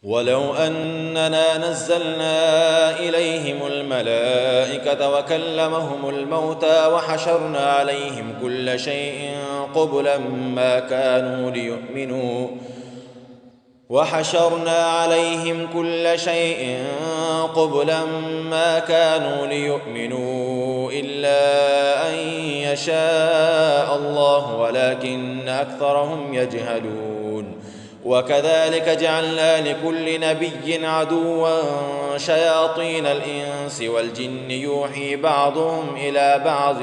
ولو أننا نزلنا إليهم الملائكة وكلمهم الموتى وحشرنا عليهم كل شيء قبلا ما كانوا ليؤمنوا إلا أن يشاء الله ولكن أكثرهم يجهلون. وكذلك جعلنا لكل نبي عدوا شياطين الإنس والجن يوحي بعضهم إلى بعض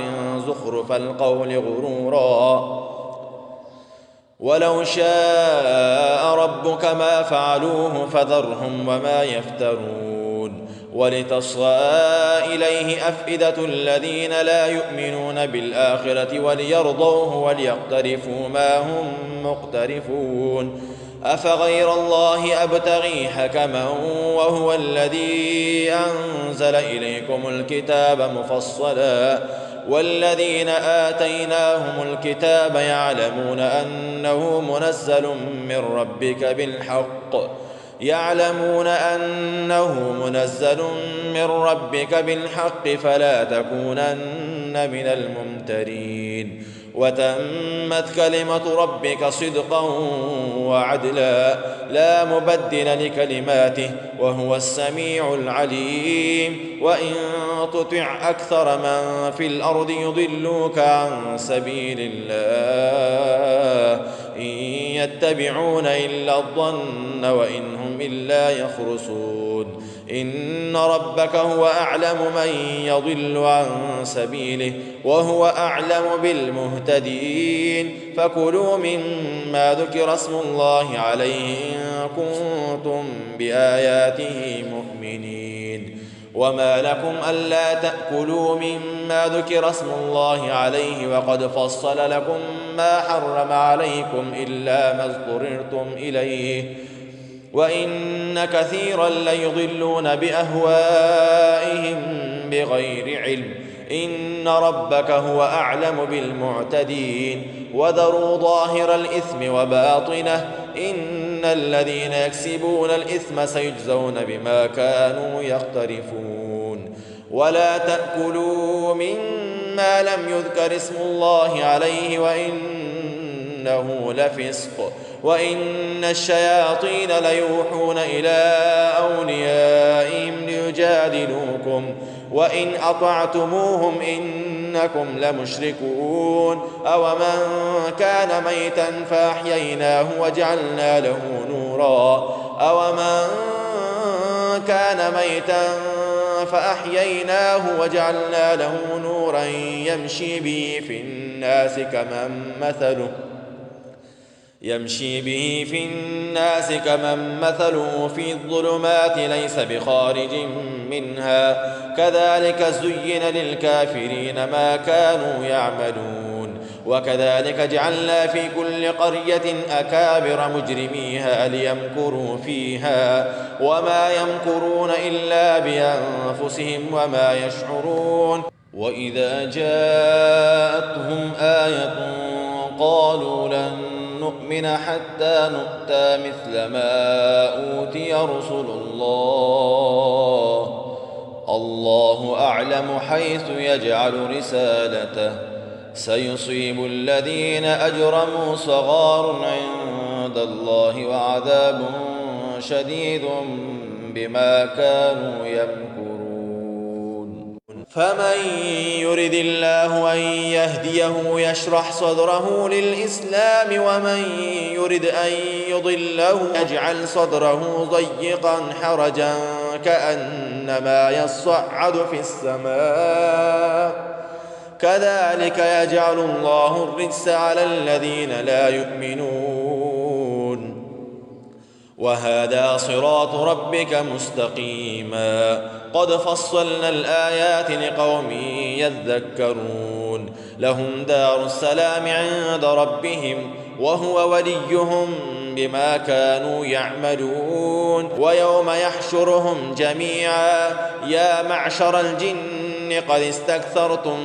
زخرف القول غرورا ولو شاء ربك ما فعلوه فذرهم وما يفترون. ولتصغى إليه أفئدة الذين لا يؤمنون بالآخرة وليرضوه وليقترفوا ما هم مقترفون. أفغير الله أبتغي حكما وهو الذي أنزل إليكم الكتاب مفصلا والذين آتيناهم الكتاب يعلمون أنه منزل من ربك بالحق فلا تكونن من الممترين. وتمت كلمة ربك صدقا وعدلا لا مبدل لكلماته وهو السميع العليم. وإن تطع أكثر من في الأرض يضلوك عن سبيل الله إن يتبعون إلا الظن وإن هم إلا يخرصون. إن ربك هو أعلم من يضل عن سبيله وهو أعلم بالمهتدين. فكلوا مما ذكر اسم الله عليه إن كنتم بآياته مؤمنين. وما لكم ألا تأكلوا مما ذكر اسم الله عليه وقد فصل لكم ما حرم عليكم إلا ما اضطررتم إليه وإن كثيرا ليضلون بأهوائهم بغير علم. إن ربك هو أعلم بالمعتدين. وذروا ظاهر الإثم وباطنه إن الذين يكسبون الإثم سيجزون بما كانوا يقترفون. ولا تأكلوا مما لم يذكر اسم الله عليه وإنه لفسق وإن الشياطين ليوحون إلى أوليائهم ليجادلوكم وإن أطعتموهم إنكم لمشركون. أومن كان ميتا فأحييناه وجعلنا له نورا يمشي به في الناس كمن مثله في الظلمات ليس بخارج منها كذلك زين للكافرين ما كانوا يعملون. وكذلك جعلنا في كل قرية أكابر مجرميها ليمكروا فيها وما يمكرون إلا بأنفسهم وما يشعرون. وإذا جاءتهم آية قالوا لن نؤمن حتى نؤتى مثل ما أوتي رسل الله أعلم حيث يجعل رسالته سيصيب الذين أجرموا صغار عند الله وعذاب شديد بما كانوا يمكرون. فمن يرد الله أن يهديه يشرح صدره للإسلام ومن يرد أن يضله يجعل صدره ضيقا حرجا كأنما يصعد في السماء كذلك يجعل الله الرجس على الذين لا يؤمنون. وهذا صراط ربك مستقيما قد فصلنا الآيات لقوم يذكرون. لهم دار السلام عند ربهم وهو وليهم بما كانوا يعملون. ويوم يحشرهم جميعا يا معشر الجن قد استكثرتم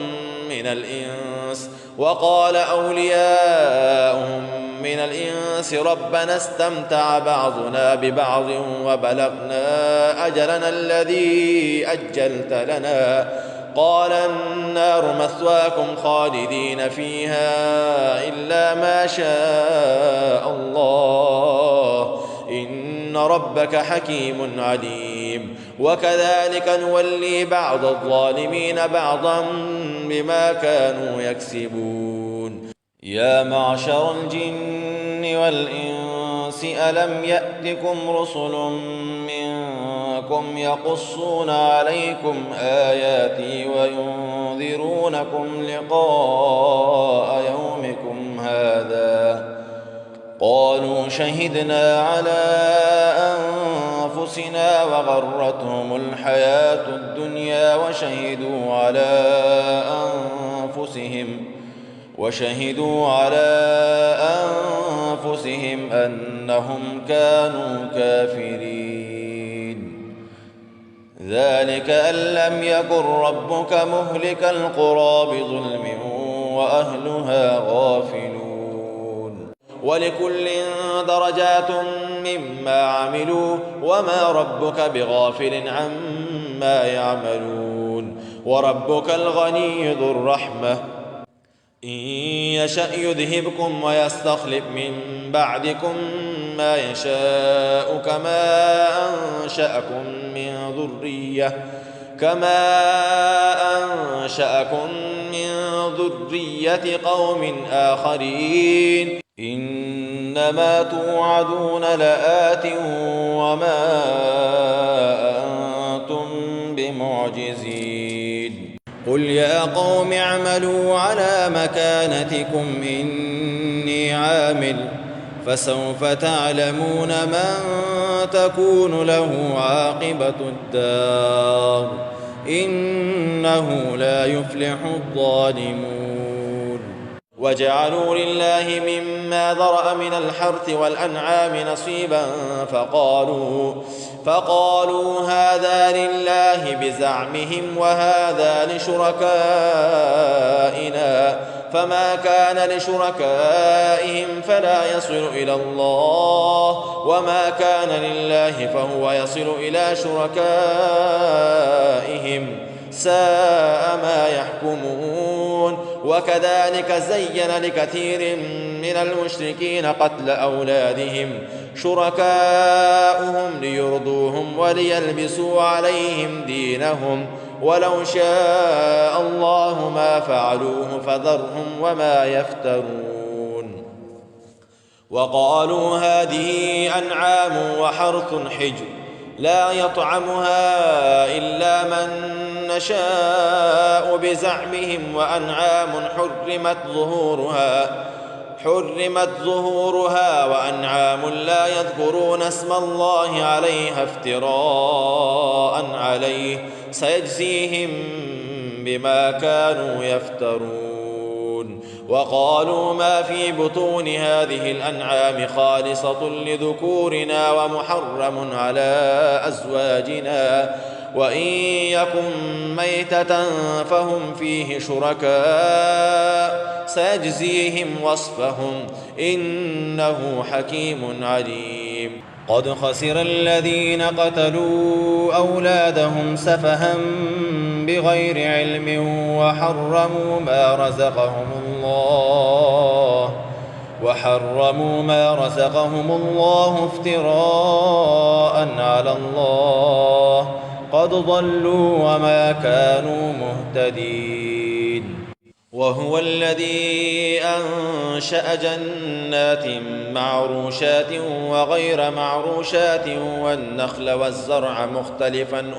من الإنس وقال أولياؤهم من الإنس ربنا استمتع بعضنا ببعض وبلغنا أجلنا الذي أجلت لنا قال النار مثواكم خالدين فيها إلا ما شاء الله إن ربك حكيم عليم وكذلك نولي بعض الظالمين بعضا بما كانوا يكسبون يا معشر الجن والإنس ألم يأتكم رسل منكم يقصون عليكم آياتي وينذرونكم لقاء يومكم هذا قالوا شهدنا على أنفسنا وغرتهم الحياة الدنيا وشهدوا على أنفسهم أنهم كانوا كافرين ذلك أن لم يكن ربك مهلك القرى بظلم وأهلها غافلون ولكل درجات مما عملوا وما ربك بغافل عما يعملون وربك الغني ذو الرحمة إن يشأ يذهبكم ويستخلف من بعدكم ما يشاء كما أنشأكم من ذرية قوم آخرين إنما توعدون لآت وما أنتم بمعجزين قل يا قوم اعملوا على مكانتكم إني عامل فسوف تعلمون من تكون له عاقبة الدار إنه لا يفلح الظالمون وجعلوا لله مما ذرأ من الحرث والأنعام نصيبا فقالوا هذا لله بزعمهم وهذا لشركائنا فما كان لشركائهم فلا يصل إلى الله وما كان لله فهو يصل إلى شركائهم ساء ما يحكمون وكذلك زين لكثير من المشركين قتل أولادهم شركاؤهم ليرضوهم وليلبسوا عليهم دينهم ولو شاء الله ما فعلوه فذرهم وما يفترون وقالوا هذه أنعام وحرث حجر لا يطعمها إلا من نشاء بزعمهم وأنعام حرمت ظهورها وأنعام لا يذكرون اسم الله عليها افتراء عليه سيجزيهم بما كانوا يفترون وقالوا ما في بطون هذه الأنعام خالصة لذكورنا ومحرم على أزواجنا وإن يكن ميتة فهم فيه شركاء سيجزيهم وصفهم إنه حكيم عليم قد خسر الذين قتلوا أولادهم سفها بغير علم وحرموا ما رزقهم الله افتراء على الله قد ضلوا وما كانوا مهتدين وهو الذي أنشأ جنات معروشات وغير معروشات والنخل والزرع مختلفا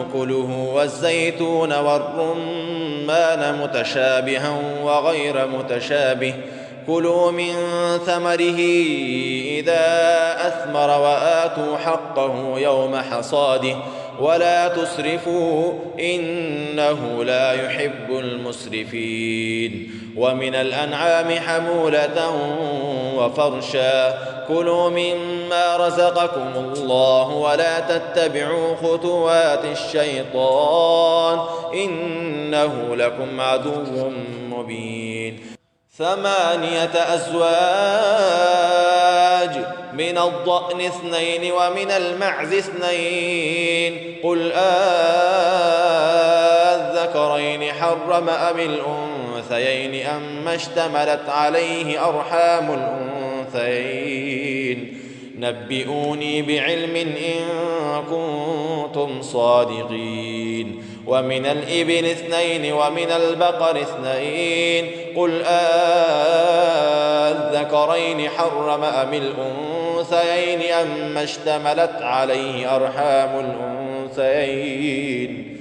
أكله والزيتون والرمان متشابها وغير متشابه كلوا من ثمره إذا أثمر وآتوا حقه يوم حصاده ولا تسرفوا إنه لا يحب المسرفين ومن الأنعام حمولة وفرشا كلوا مما رزقكم الله ولا تتبعوا خطوات الشيطان إنه لكم عدو مبين 8 أزواج من الضأن 2 ومن المعز 2 قل الذكرين حرم أم الأنثيين أما اشتملت عليه أرحام الأنثيين نبئوني بعلم إن كنتم صادقين ومن الإبل 2 ومن البقر 2 قل الذكرين حرم أم الأنثيين أما اشتملت عليه أرحام الأنثيين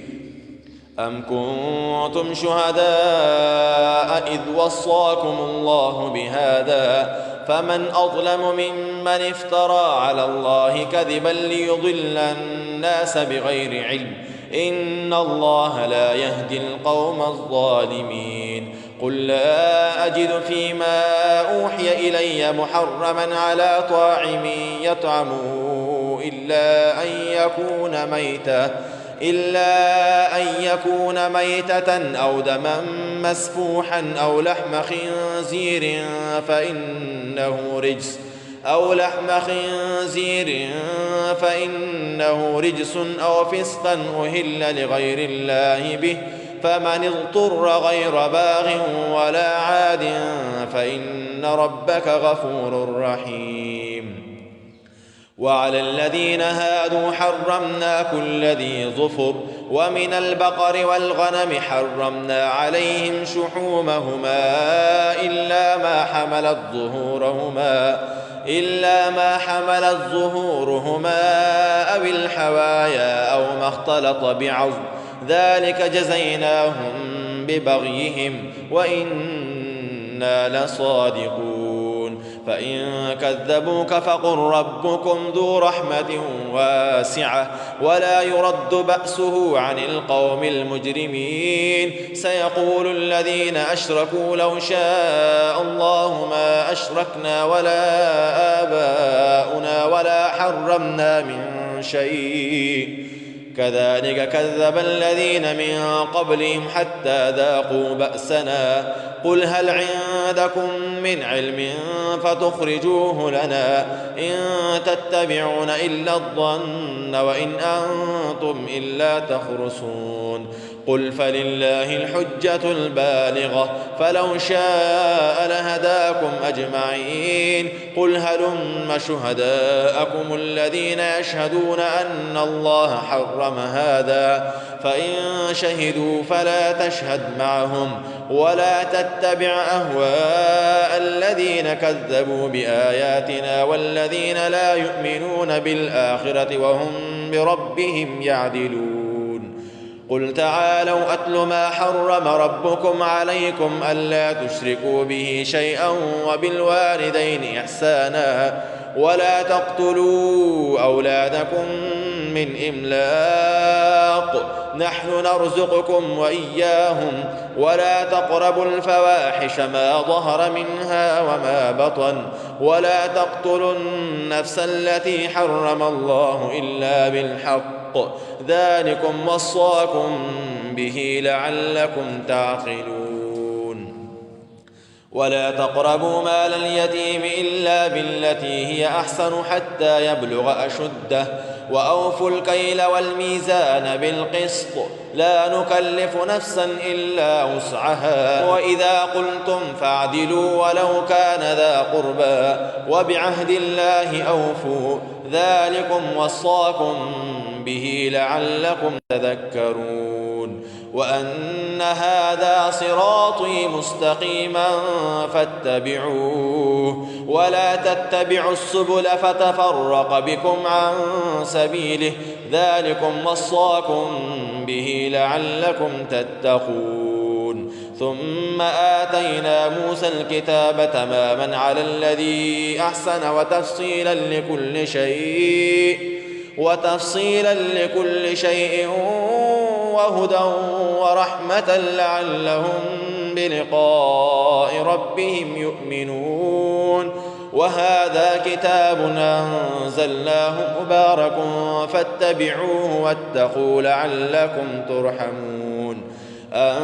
أم كنتم شهداء إذ وصاكم الله بهذا فمن أظلم ممن افترى على الله كذبا ليضل الناس بغير علم إن الله لا يهدي القوم الظالمين قل لا أجد فيما أوحي إلي محرما على طاعم يطعمه إلا أن يكون ميتة أو دما مسفوحا أو لحم خنزير فإنه رجس أو فسقا أهل لغير الله به فمن اضطر غير باغ ولا عاد فإن ربك غفور رحيم وعلى الذين هادوا حرمنا كل ذي ظفر ومن البقر والغنم حرمنا عليهم شحومهما إلا ما حملت ظهورهما أو الحوايا أو ما اختلط بعظم ذلك جزيناهم ببغيهم وإنا لصادقون فإن كذبوك فقل ربكم ذو رحمة واسعة ولا يرد بأسه عن القوم المجرمين سيقول الذين أشركوا لو شاء الله ما أشركنا ولا آباؤنا ولا حرمنا من شيء كذلك كذب الذين من قبلهم حتى ذاقوا بأسنا قل هل عندكم من علم فتخرجوه لنا إن تتبعون إلا الظن وإن أنتم إلا تخرصون قل فلله الحجة البالغة فلو شاء لهداكم أجمعين قل هلم شهداءكم الذين يشهدون أن الله حرم هذا فإن شهدوا فلا تشهد معهم ولا تتبع أهواء الذين كذبوا بآياتنا والذين لا يؤمنون بالآخرة وهم بربهم يعدلون قل تعالوا أتل ما حرم ربكم عليكم ألا تشركوا به شيئا وبالوالدين إحسانا ولا تقتلوا أولادكم من إملاق نحن نرزقكم وإياهم ولا تقربوا الفواحش ما ظهر منها وما بطن ولا تقتلوا النفس التي حرم الله إلا بالحق ذلكم وصاكم به لعلكم تعقلون ولا تقربوا مال اليتيم إلا بالتي هي أحسن حتى يبلغ أشده وأوفوا الكيل والميزان بالقسط لا نكلف نفسا إلا وسعها وإذا قلتم فاعدلوا ولو كان ذا قربى وبعهد الله أوفوا ذلكم وصاكم به لعلكم تذكرون وأن هذا صراطي مستقيما فاتبعوه ولا تتبعوا السبل فتفرق بكم عن سبيله ذلكم وصاكم به لعلكم تتقون ثم آتينا موسى الكتاب تماما على الذي أحسن وتفصيلا لكل شيء وهدى ورحمة لعلهم بلقاء ربهم يؤمنون وهذا كتاب أنزلناه مبارك فاتبعوه واتقوا لعلكم ترحمون أن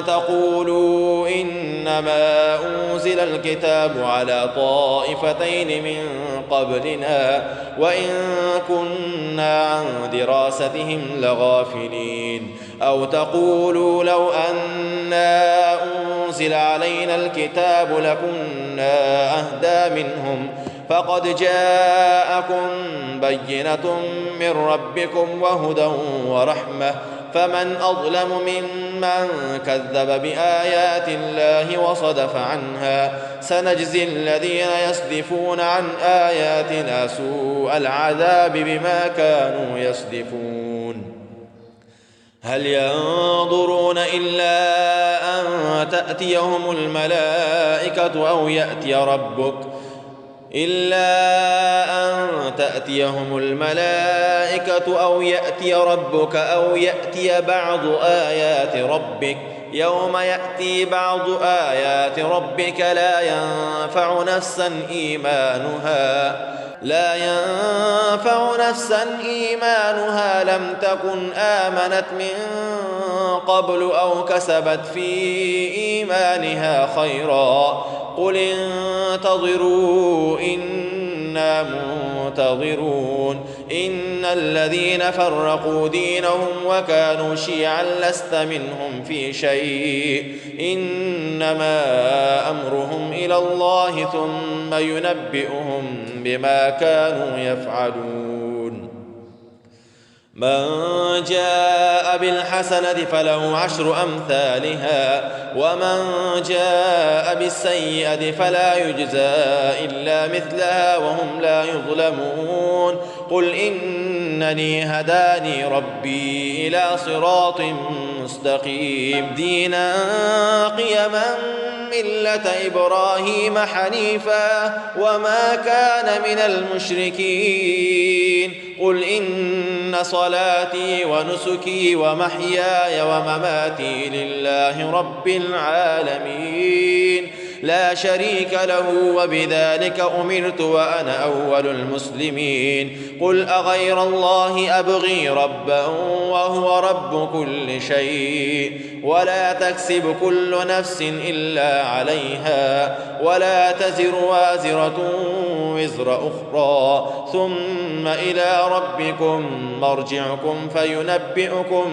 تقولوا إنما أنزل الكتاب على طائفتين من قبلنا وإن كنا عن دراستهم لغافلين أو تقولوا لو أنا أنزل علينا الكتاب لكنا أهدى منهم فقد جاءكم بينة من ربكم وهدى ورحمة فمن أظلم ممن كذب بآيات الله وصدف عنها سنجزي الذين يصدفون عن آياتنا سوء العذاب بما كانوا يصدفون هل ينظرون إلا أن تأتيهم الملائكة أو يأتي ربك أو يأتي بعض آيات ربك يوم يأتي بعض آيات ربك لا ينفع نفسا إيمانها لم تكن آمنت من قبل أو كسبت في إيمانها خيرا قل انتظروا إنا منتظرون إن الذين فرقوا دينهم وكانوا شيعا لست منهم في شيء إنما أمرهم إلى الله ثم ينبئهم بما كانوا يفعلون من جاء بالحسنة فله 10 أمثالها ومن جاء بالسيئة فلا يجزى إلا مثلها وهم لا يظلمون قل إنني هداني ربي إلى صراط مستقيم دينا قيما ملة إبراهيم حنيفا وما كان من المشركين قل إن صلاتي ونسكي ومحياي ومماتي لله رب العالمين لا شريك له وبذلك أمرت وأنا أول المسلمين قل أغير الله أبغي ربا وهو رب كل شيء ولا تكسب كل نفس إلا عليها ولا تزر وازرة وزر أخرى ثم إلى ربكم مرجعكم فينبئكم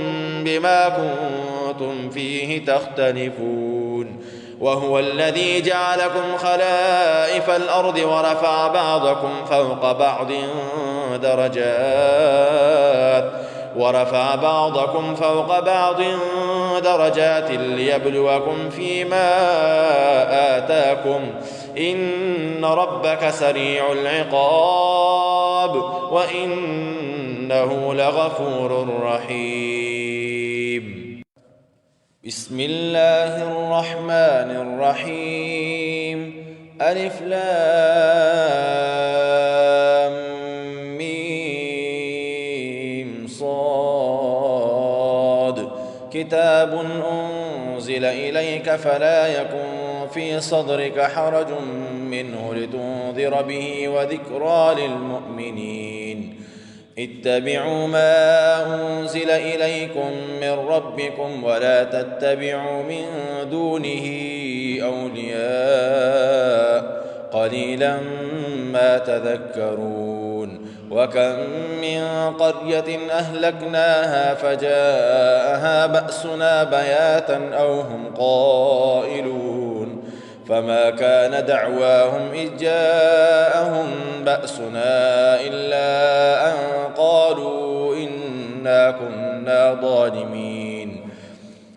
بما كنتم فيه تختلفون وهو الذي جعلكم خلائف الأرض ورفع بعضكم فوق بعض درجات ليبلوكم فيما آتاكم إن ربك سريع العقاب وإنه لغفور رحيم بسم الله الرحمن الرحيم ألف لام ميم صاد كتاب أنزل إليك فلا يكن في صدرك حرج منه لتنذر به وذكرى للمؤمنين اتبعوا ما أنزل إليكم من ربكم ولا تتبعوا من دونه أولياء قليلا ما تذكرون وكم من قرية أهلكناها فجاءها بأسنا بياتا أو هم قائلون فما كان دعواهم إذ جاءهم بأسنا إلا أن قالوا إنا كنا ظالمين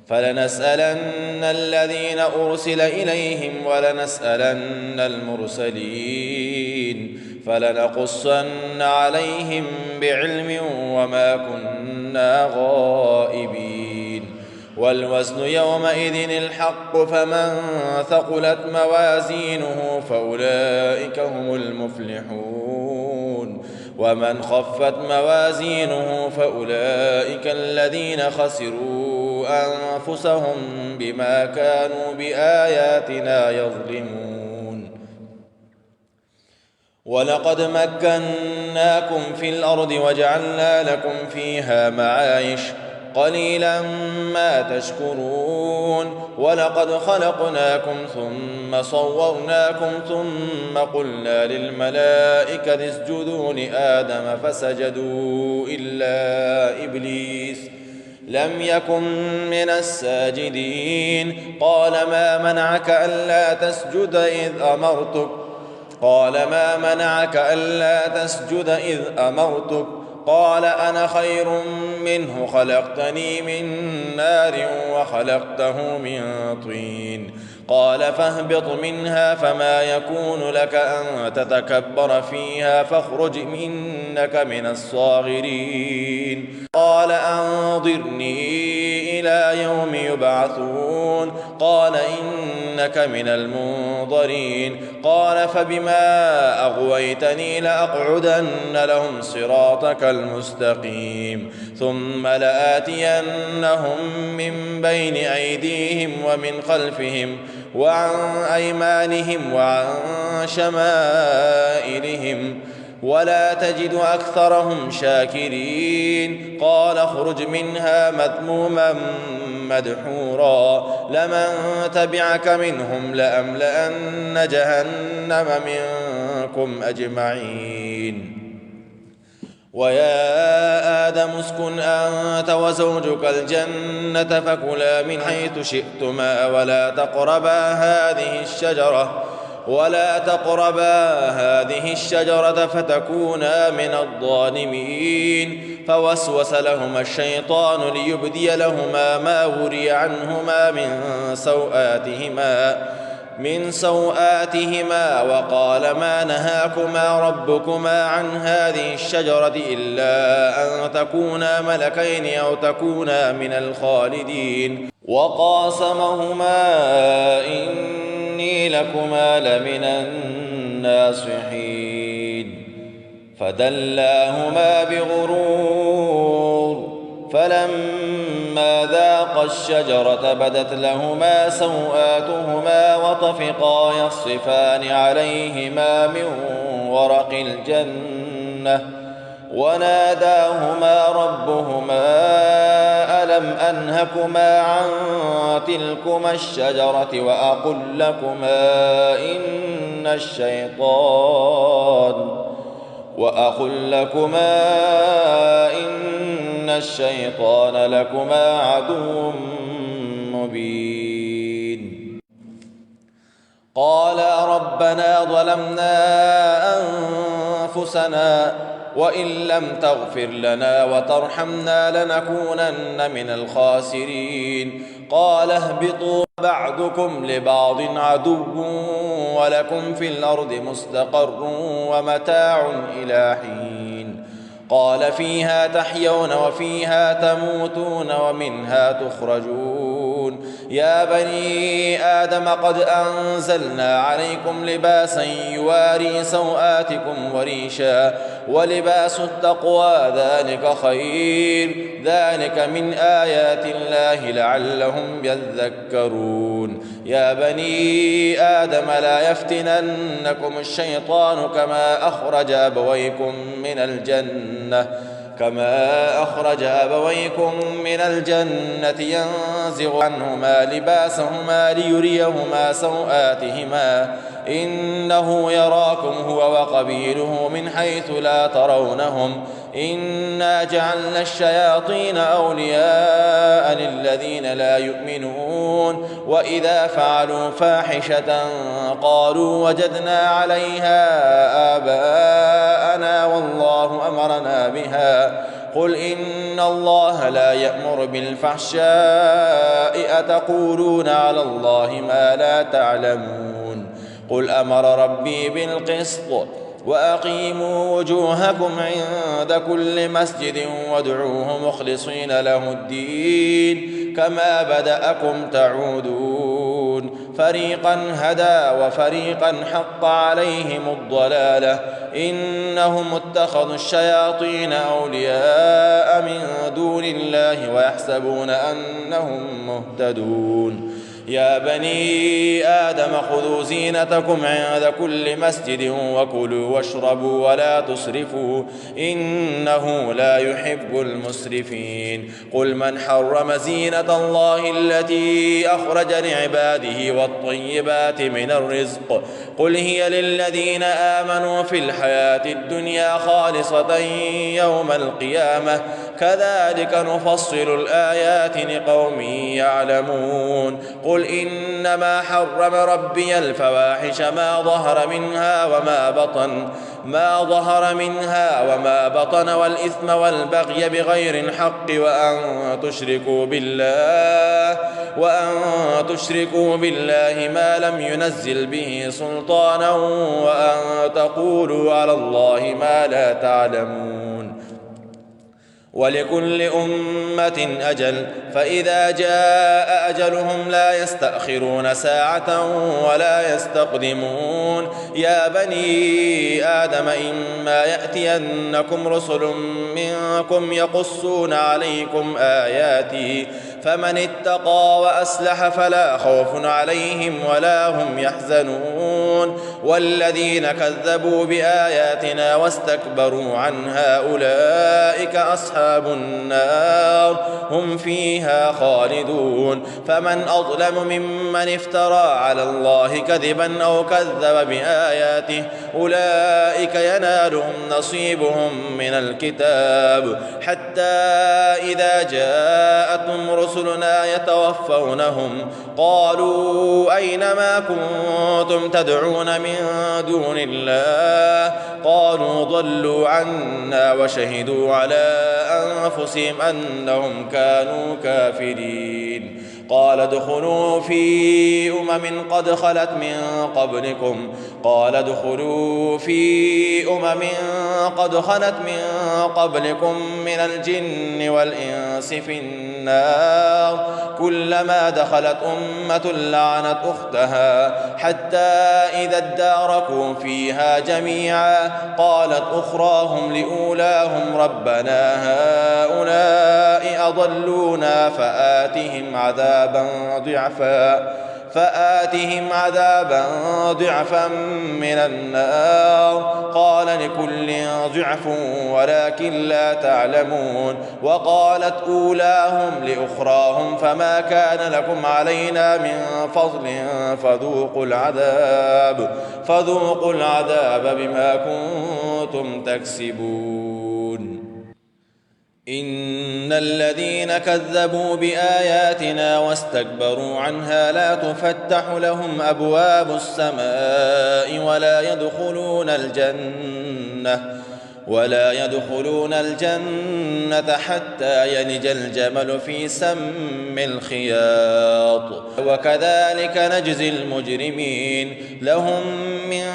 فلنسألن الذين أرسل إليهم ولنسألن المرسلين فلنقصن عليهم بعلم وما كنا غائبين والوزن يومئذ الحق فمن ثقلت موازينه فأولئك هم المفلحون ومن خفت موازينه فأولئك الذين خسروا أنفسهم بما كانوا بآياتنا يظلمون. ولقد مكناكم في الأرض وجعلنا لكم فيها معايش قليلا ما تشكرون. ولقد خلقناكم ثم صورناكم ثم قلنا للملائكة اسجدوا لآدم فسجدوا إلا إبليس لم يكن من الساجدين. قال ما منعك ألا تسجد إذ أمرتك قال أنا خير منه خلقتني من نار وخلقته من طين. قال فاهبط منها فما يكون لك أن تتكبر فيها فاخرج إنك من الصاغرين. قال أنظرني إلى يوم يبعثون. قال إنك من المنظرين. قال فبما أغويتني لأقعدن لهم صراطك المستقيم ثم لآتينهم من بين أيديهم ومن خلفهم وعن أيمانهم وعن شمائلهم ولا تجد أكثرهم شاكرين. قال اخرج منها مذموما مدحورا لمن تبعك منهم لأملأن جهنم منكم أجمعين. ويا آدم اسكن أنت وزوجك الجنة فكلا من حيث شئتما ولا تقربا هذه الشجرة فتكونا من الظالمين. فوسوس لهما الشيطان ليبدي لهما ما وري عنهما من سوآتهما وقال ما نهاكما ربكما عن هذه الشجرة إلا أن تكونا ملكين أو تكونا من الخالدين. وقاسمهما إني لكما لمن الناصحين. فدلاهما بغرور فلما ذاقا الشجرة بدت لهما سوآتهما وطفقا يخصفان عليهما من ورق الجنة وناداهما ربهما ألم أنهكما عن تلكما الشجرة وأقل لكما إن الشيطان لكما عدو مبين. قال ربنا ظلمنا أنفسنا وإن لم تغفر لنا وترحمنا لنكونن من الخاسرين. قال اهبطوا بعضكم لبعض عدو ولكم في الأرض مستقر ومتاع إلى حين. قال فيها تحيون وفيها تموتون ومنها تخرجون. يا بني آدم قد أنزلنا عليكم لباسا يواري سوآتكم وريشا ولباس التقوى ذلك خير ذلك من آيات الله لعلهم يذكرون. يا بني آدم لا يفتننكم الشيطان كما أخرج أبويكم من الجنة ينزغ عنهما لباسهما ليريهما سوآتهما إنه يراكم هو وقبيله من حيث لا ترونهم إنا جعلنا الشياطين أولياء للذين لا يؤمنون وإذا فعلوا فاحشة قالوا وجدنا عليها آباءنا والله أمرنا بها قل إن الله لا يأمر بالفحشاء أتقولون على الله ما لا تعلمون. قل أمر ربي بالقسط وأقيموا وجوهكم عند كل مسجد وادعوه مخلصين له الدين كما بدأكم تعودون فريقا هدى وفريقا حق عليهم الضلالة إنهم اتخذوا الشياطين أولياء من دون الله ويحسبون أنهم مهتدون يا بني آدم خذوا زينتكم عند كل مسجد وكلوا واشربوا ولا تسرفوا إنه لا يحب المسرفين قل من حرم زينة الله التي أخرج لعباده والطيبات من الرزق قل هي للذين آمنوا في الحياة الدنيا خالصة يوم القيامة كذلك نفصل الآيات لقوم يعلمون قل إنما حرم ربي الفواحش ما ظهر منها وما بطن والإثم والبغي بغير الحق وأن تشركوا بالله ما لم ينزل به سلطانا وأن تقولوا على الله ما لا تعلمون ولكل أمة أجل فإذا جاء أجلهم لا يستأخرون ساعة ولا يستقدمون يا بني آدم إما يأتينكم رسل منكم يقصون عليكم آياتي فمن اتقى وأصلح فلا خوف عليهم ولا هم يحزنون والذين كذبوا بآياتنا واستكبروا عنها أولئك أصحاب النار هم فيها خالدون فمن أظلم ممن افترى على الله كذبا أو كذب بآياته أولئك ينالهم نصيبهم من الكتاب حتى إذا جاءتهم رسلنا يتوفونهم قالوا أين ما كنتم تدعون من دون الله قالوا ضلوا عنا وشهدوا على أنفسهم أنهم كانوا كافرين قال ادخلوا في أمم قد خلت من قبلكم من الجن والإنس في النار كلما دخلت أمة لعنت أختها حتى إذا اداركوا فيها جميعا قالت أخراهم لأولاهم ربنا هؤلاء أضلونا فآتهم عذابا ضعفا من النار قال لكل ضعف ولكن لا تعلمون وقالت أولاهم لأخراهم فما كان لكم علينا من فضل فذوقوا العذاب بما كنتم تكسبون إن الذين كذبوا بآياتنا واستكبروا عنها لا تفتح لهم أبواب السماء ولا يدخلون الجنة حتى يلج الجمل في سم الخياط وكذلك نجزي المجرمين لهم من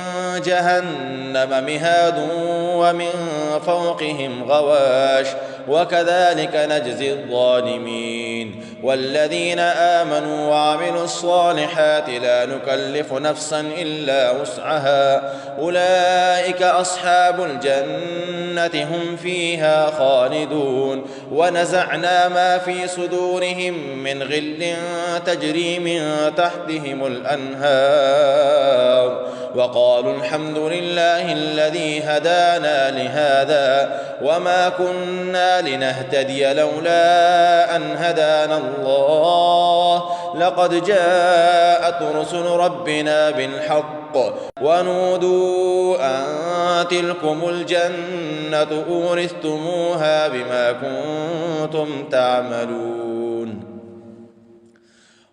جهنم مهاد ومن فوقهم غواش وكذلك نجزي الظالمين والذين آمنوا وعملوا الصالحات لا نكلف نفسا إلا وسعها أولئك أصحاب الجنة هم فيها خالدون ونزعنا ما في صدورهم من غل تجري من تحتهم الأنهار وقالوا الحمد لله الذي هدانا لهذا وما كنا لنهتدي لولا أن هدانا الله لقد جاءت رسل ربنا بالحق ونودوا أن تلكم الجنة أورثتموها بما كنتم تعملون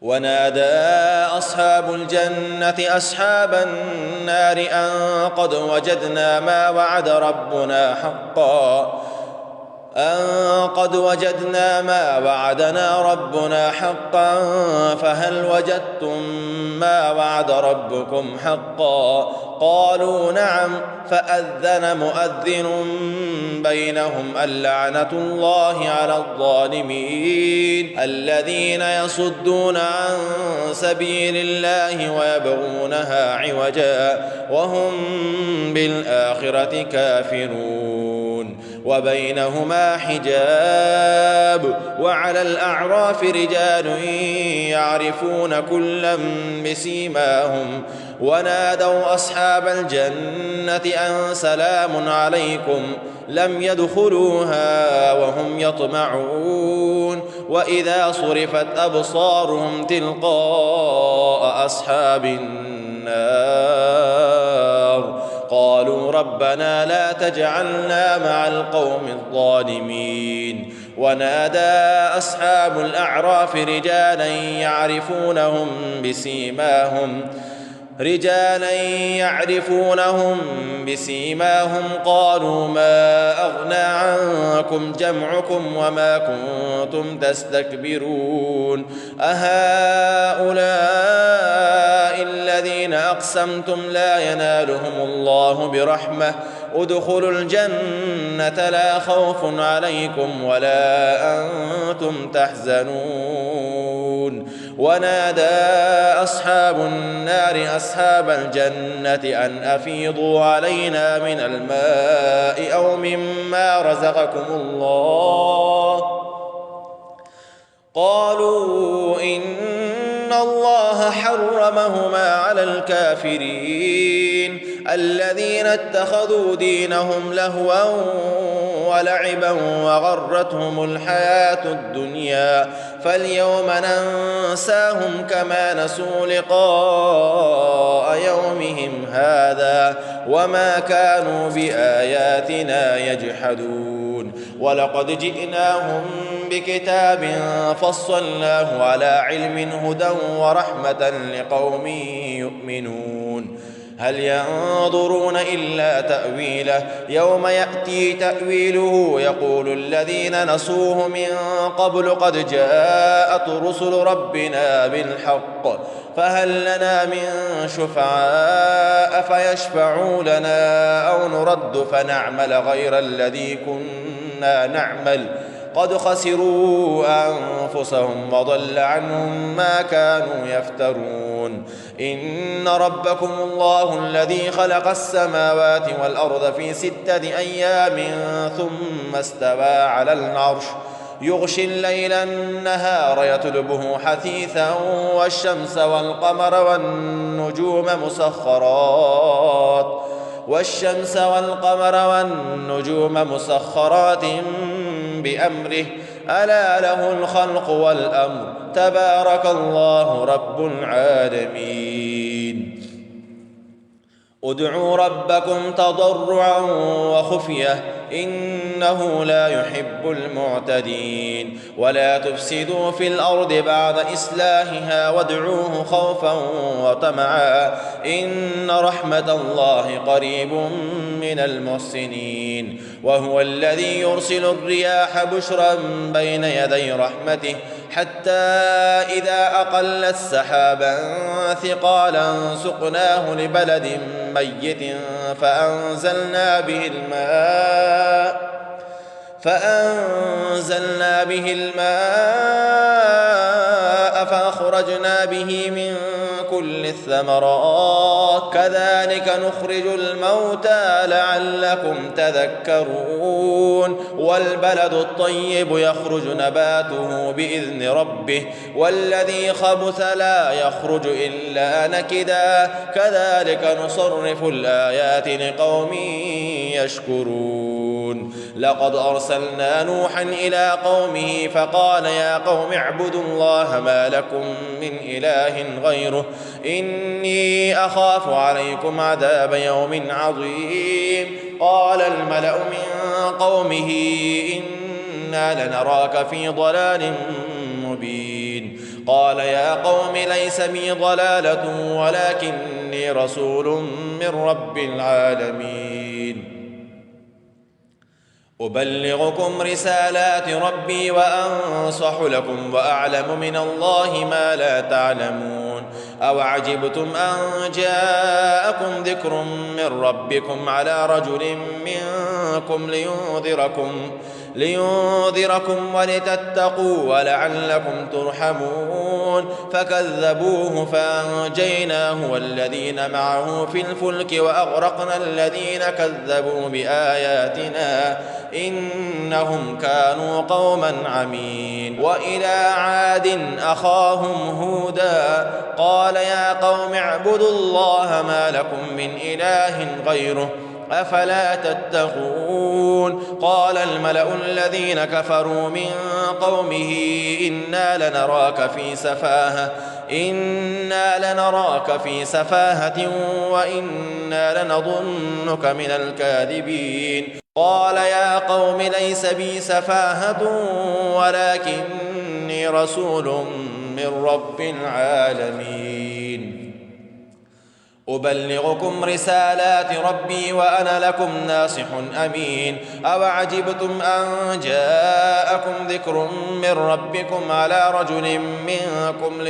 ونادى أصحاب الجنة أصحاب النار أن قد وجدنا ما وعد ربنا حقا أن قد وجدنا ما وعدنا ربنا حقا فهل وجدتم ما وعد ربكم حقا؟ قالوا نعم. فأذن مؤذن بينهم اللعنة الله على الظالمين الذين يصدون عن سبيل الله ويبغونها عوجا وهم بالآخرة كافرون. وبينهما حجاب وعلى الأعراف رجال يعرفون كلا بسيماهم ونادوا أصحاب الجنة أن سلام عليكم لم يدخلوها وهم يطمعون. وإذا صرفت أبصارهم تلقاء أصحاب النار قالوا ربنا لا تجعلنا مع القوم الظالمين. ونادى أصحاب الأعراف رجالا يعرفونهم بسيماهم قالوا ما أغنى عنكم جمعكم وما كنتم تستكبرون أهؤلاء الذين أقسمتم لا ينالهم الله برحمة ادخلوا الجنة لا خوف عليكم ولا أنتم تحزنون. ونادى أصحاب النار أصحاب الجنة أن أفيضوا علينا من الماء أو مما رزقكم الله قالوا إن الله حرمهما على الكافرين الذين اتخذوا دينهم لهوا ولعبا وغرتهم الحياة الدنيا فاليوم ننساهم كما نسوا لقاء يومهم هذا وما كانوا بآياتنا يجحدون. ولقد جئناهم بكتاب فصلناه على علم هدى ورحمة لقوم يؤمنون. هل ينظرون إلا تأويله يوم يأتي تأويله يقول الذين نسوه من قبل قد جاءت رسل ربنا بالحق فهل لنا من شفعاء فيشفعوا لنا أو نرد فنعمل غير الذي كنا نعمل قد خسروا أنفسهم وضل عنهم ما كانوا يفترون. إن ربكم الله الذي خلق السماوات والأرض في 6 أيام ثم استوى على العرش يغشي الليل النهار يطلبه حثيثا والشمس والقمر والنجوم مسخرات بأمره ألا له الخلق والأمر تبارك الله رب العالمين. ادعوا ربكم تضرعا وخفية إنه لا يحب المعتدين. ولا تفسدوا في الأرض بعد إصلاحها وادعوه خوفا وطمعا إن رحمة الله قريب من المحسنين. وهو الذي يرسل الرياح بشرا بين يدي رحمته حتى إذا أقلت سحابا ثقالا سقناه لبلد ميت فأنزلنا به الماء فأخرجنا به من كل الثمرات كذلك نخرج الموتى لعلكم تذكرون. والبلد الطيب يخرج نباته بإذن ربه والذي خبث لا يخرج إلا نكدا كذلك نصرف الآيات لقوم يشكرون. لقد أرسلنا نوحا إلى قومه فقال يا قوم اعبدوا الله ما لكم من إله غيره إني أخاف عليكم عذاب يوم عظيم. قال الملأ من قومه إنا لنراك في ضلال مبين. قال يا قوم ليس بي ضلالة ولكني رسول من رب العالمين. أبلغكم رسالات ربي وأنصح لكم وأعلم من الله ما لا تعلمون. أوعجبتم أن جاءكم ذكر من ربكم على رجل منكم لينذركم ولتتقوا ولعلكم ترحمون. فكذبوه فأنجيناه والذين معه في الفلك وأغرقنا الذين كذبوا بآياتنا إنهم كانوا قوما عمين. وإلى عاد أخاهم هودا قال يا قوم اعبدوا الله ما لكم من إله غيره أفلا تتقون. قال الملأ الذين كفروا من قومه إنا لنراك في سفاهة وإنا لنظنك من الكاذبين. قال يا قوم ليس بي سفاهة ولكني رسول من رب العالمين. أبلغكم رسالات ربي وأنا لكم ناصح أمين. أوعجبتم أن جاءكم ذكر من ربكم على رجل منكم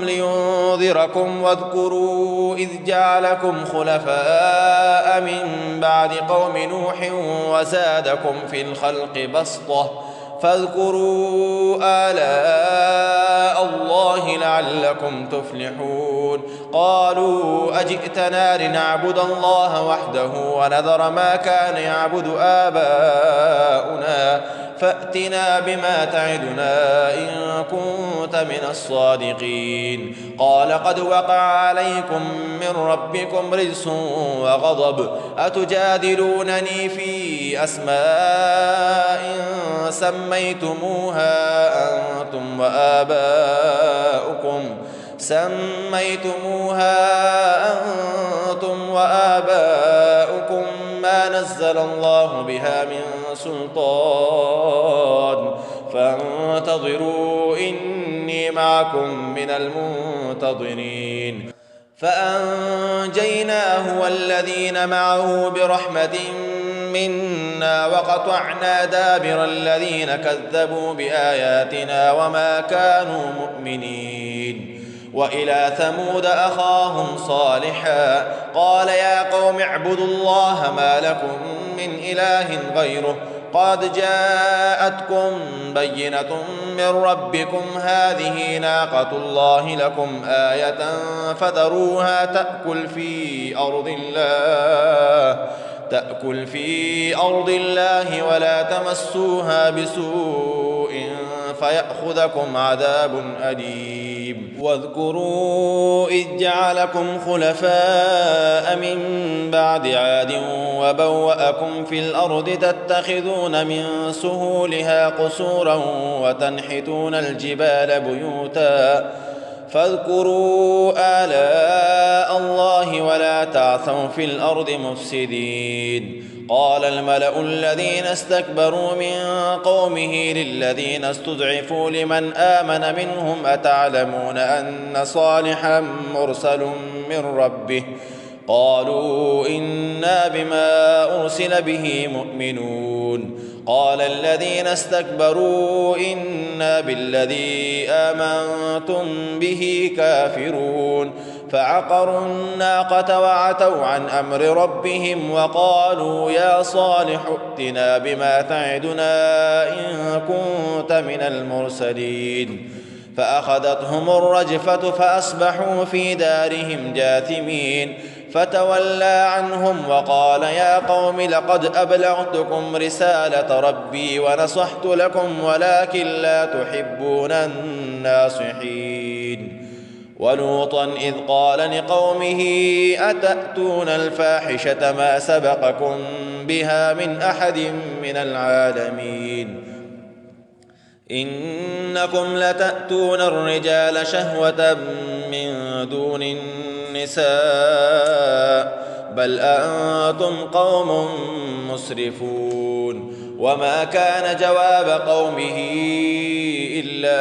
لينذركم واذكروا إذ جعلكم خلفاء من بعد قوم نوح وزادكم في الخلق بسطة فاذكروا آلاء الله لعلكم تفلحون. قالوا أجئتنا لنعبد الله وحده ونذر ما كان يعبد آباؤنا فأتنا بما تعدنا إن كنت من الصادقين. قال قد وقع عليكم من ربكم رجس وغضب أتجادلونني في أسماء سميتموها أنتم وآباؤكم ما نزل الله بها من سلطان فانتظروا إني معكم من المنتظرين. فأنجيناه والذين معه برحمة منا وقطعنا دابر الذين كذبوا بآياتنا وما كانوا مؤمنين. وإلى ثمود أخاهم صالحا قال يا قوم اعبدوا الله ما لكم من إله غيره قد جاءتكم بينة من ربكم هذه ناقة الله لكم آية فذروها تأكل في أرض الله ولا تمسوها بسوء فيأخذكم عذاب أليم. واذكروا إذ جعلكم خلفاء من بعد عاد وبوأكم في الأرض تتخذون من سهولها قصورا وتنحتون الجبال بيوتا فاذكروا آلاء الله ولا تعثوا في الأرض مفسدين. قال الملأ الذين استكبروا من قومه للذين استضعفوا لمن آمن منهم أتعلمون أن صالحا مرسل من ربه قالوا إنا بما أرسل به مؤمنون. قال الذين استكبروا إنا بالذي آمنتم به كافرون. فعقروا الناقة وعتوا عن أمر ربهم وقالوا يا صالح ائتنا بما تعدنا إن كنت من المرسلين. فأخذتهم الرجفة فأصبحوا في دارهم جاثمين. فتولى عنهم وقال يا قوم لقد أبلغتكم رسالة ربي ونصحت لكم ولكن لا تحبون الناصحين. ولوطا إذ قال لقومه أتأتون الفاحشة ما سبقكم بها من أحد من العالمين إنكم لتأتون الرجال شهوة من دون النساء بل أنتم قوم مسرفون. وما كان جواب قومه إلا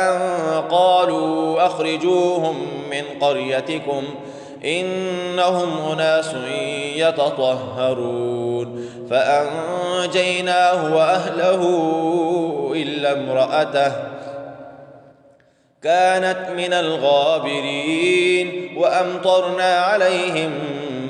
أن قالوا أخرجوهم من قريتكم إنهم أناس يتطهرون فأنجيناه وأهله إلا امرأته كانت من الغابرين وأمطرنا عليهم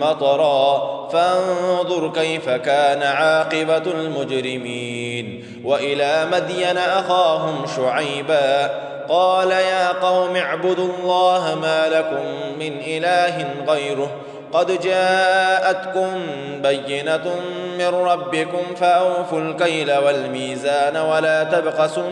مطرا فانظر كيف كان عاقبة المجرمين وإلى مدين أخاهم شعيبا قال يا قوم اعبدوا الله ما لكم من إله غيره قد جاءتكم بينة من ربكم فأوفوا الكيل والميزان ولا تبخسوا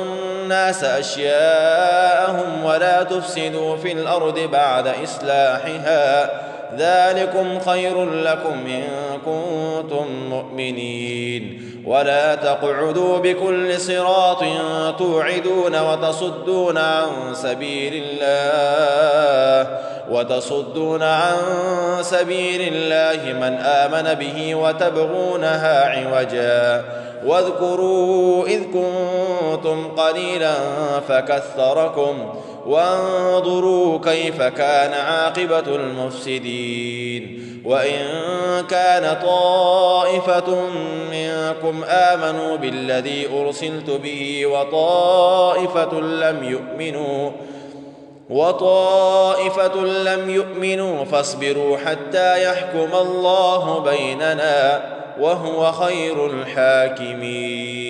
الناس أشياءهم ولا تفسدوا في الأرض بعد إصلاحها ذلكم خير لكم إن كنتم مؤمنين ولا تقعدوا بكل صراط توعدون وتصدون عن سبيل الله من آمن به وتبغونها عوجا واذكروا إذ كنتم قليلا فكثركم وانظروا كيف كان عاقبة المفسدين وإن كان طائفة منكم آمنوا بالذي أرسلت به وطائفة لم يؤمنوا فاصبروا حتى يحكم الله بيننا وهو خير الحاكمين.